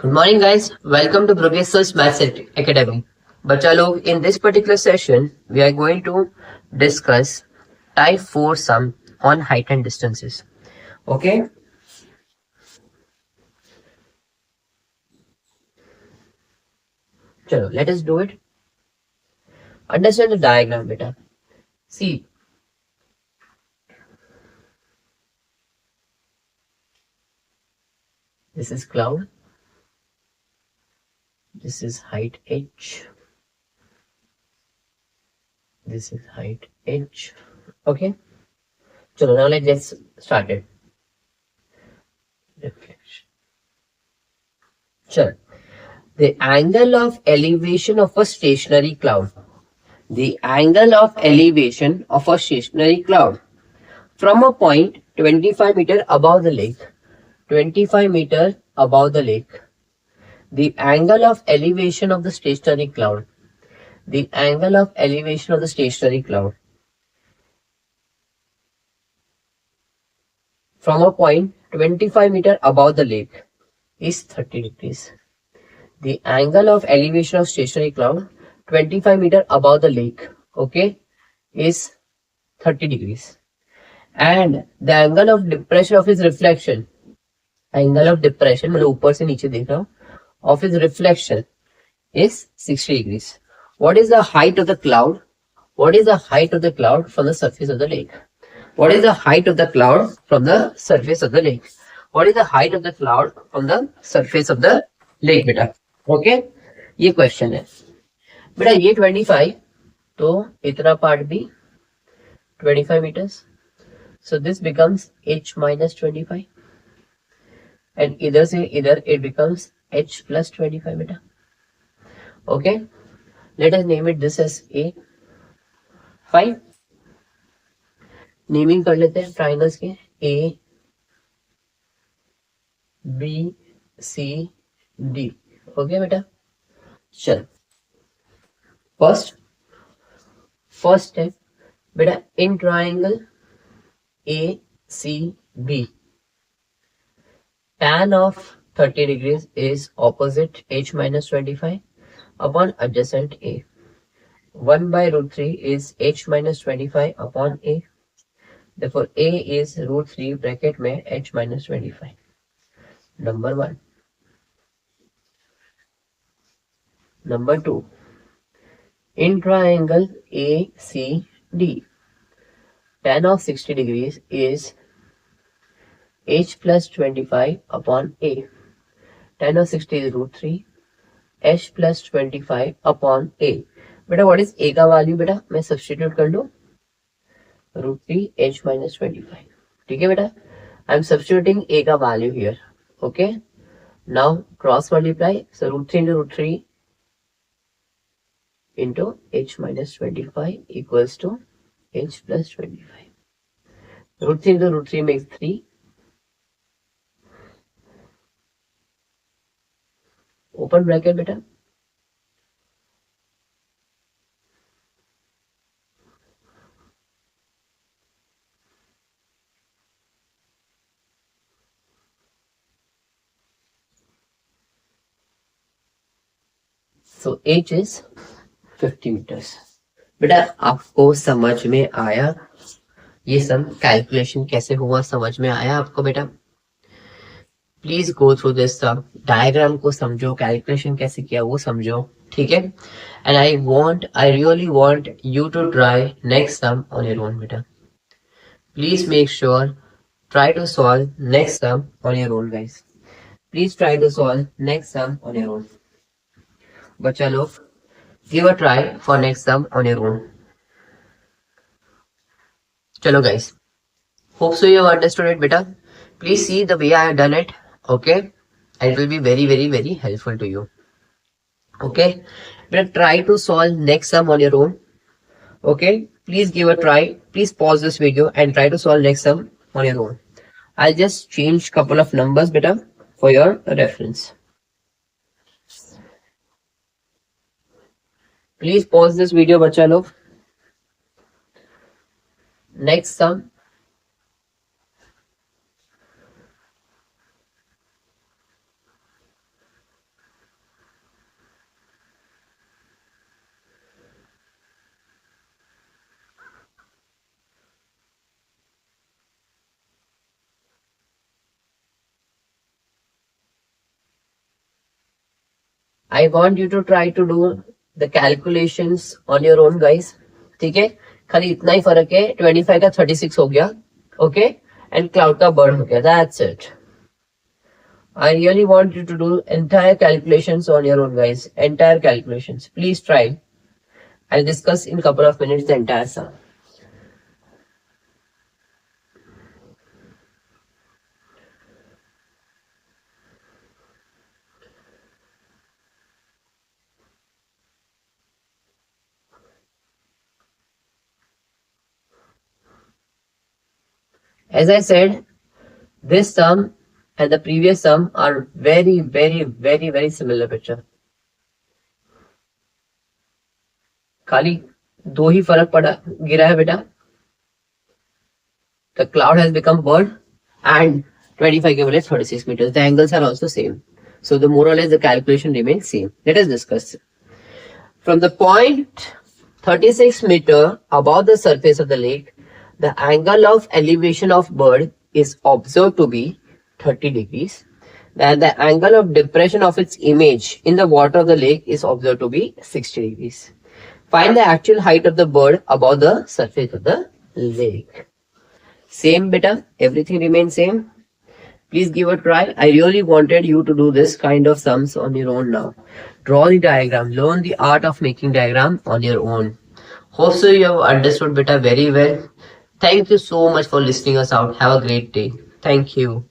Good morning, guys. Welcome to Progressor's Maths Academy. बच्चा लोग, in this particular session, we are going to discuss type 4 sum on height and distances. Okay? Chalo, let us do it. Understand the diagram, beta. See, this is cloud. This is height h. This is height h. Okay? Chalo, now let's get started. Reflection. Chalo. The angle of elevation of a stationary cloud. The angle of elevation of a stationary cloud from a point 25 meter above the lake. 25 meter above the lake. The angle of elevation of the stationary cloud. The angle of elevation of the stationary cloud from a point 25 meter above the lake is 30 degrees. The angle of elevation of stationary cloud 25 meter above the lake, okay, is 30 degrees. And the angle of depression of his reflection, angle of depression मतलब ऊपर से नीचे देख रहा हूँ, of his reflection is 60 degrees. What is the height of the cloud? What is the height of the cloud from the surface of the lake? What is the height of the cloud from the surface of the lake? What is the height of the cloud from the surface of the lake, बेटा? Okay? ये question है बेटा. ये 25 तो इतना part भी 25 meters. So this becomes h minus 25 and इधर से इधर it becomes h plus 25 बेटा. Okay? Let us name it this as A. Fine. Naming कर लेते हैं ट्राइंगल्स के A, B, C, D. Okay बेटा. चल फर्स्ट स्टेप बेटा, in triangle ACB tan of 30 degrees is opposite h minus 25 upon adjacent A. 1 by root 3 is h minus 25 upon A. Therefore A is root 3 bracket में h minus 25. Number 1. Number 2. In triangle ACD, tan of 60 degrees is h plus 25 upon A. Tan of 60 is root 3, h plus 25 upon A. बेटा what is A का value बेटा मैं substitute कर लूँ root 3 h minus 25. ठीक है बेटा. I am substituting A का value here. Okay. Now cross multiply. So root 3 into root 3 into h minus 25 equals to h plus 25. Root 3 into root 3 makes 3. Open bracket बेटा. So h is 50 meters. बेटा आपको समझ में आया ये सब calculation कैसे हुआ? समझ में आया आपको बेटा? प्लीज गो थ्रू दिस सब, डायग्राम को समझो, कैलकुलेशन कैसे किया वो समझो. ठीक है. And I really want you to try next sum on your own बेटा. Please make sure try to solve next sum on your own guys. Please try to solve next sum on your own. बच्चा लोग, give a try for next sum on your own. Chalo guys, hope so you have understood it beta. Please see the way I have done it. Okay, it will be very helpful to you. Okay, beta try to solve next sum on your own. Okay, please give a try. Please pause this video and try to solve next sum on your own. I'll just change couple of numbers beta for your reference. Please pause this video बच्चा लोग. Next sum. I want you to try to do the calculations on your own, guys. ठीक है, खाली इतना ही फर्क है, 25 का 36 हो गया, okay, and cloud का bird हो गया. That's it. I really want you to do entire calculations on your own, guys. Entire calculations. Please try. I'll discuss in couple of minutes the entire sum. As I said, this sum and the previous sum are very similar picture. खाली दो ही फर्क पड़ा गिरा है बेटा. The cloud has become bird and 25 के बोले 36 meters. The angles are also same. So the more or less the calculation remains same. Let us discuss. From the point 36 meter above the surface of the lake, the angle of elevation of bird is observed to be 30 degrees. And the angle of depression of its image in the water of the lake is observed to be 60 degrees. Find the actual height of the bird above the surface of the lake. Same beta, everything remains same. Please give a try. I really wanted you to do this kind of sums on your own now. Draw the diagram. Learn the art of making diagram on your own. Hope so you have understood beta very well. Thank you so much for listening us out. Have a great day. Thank you.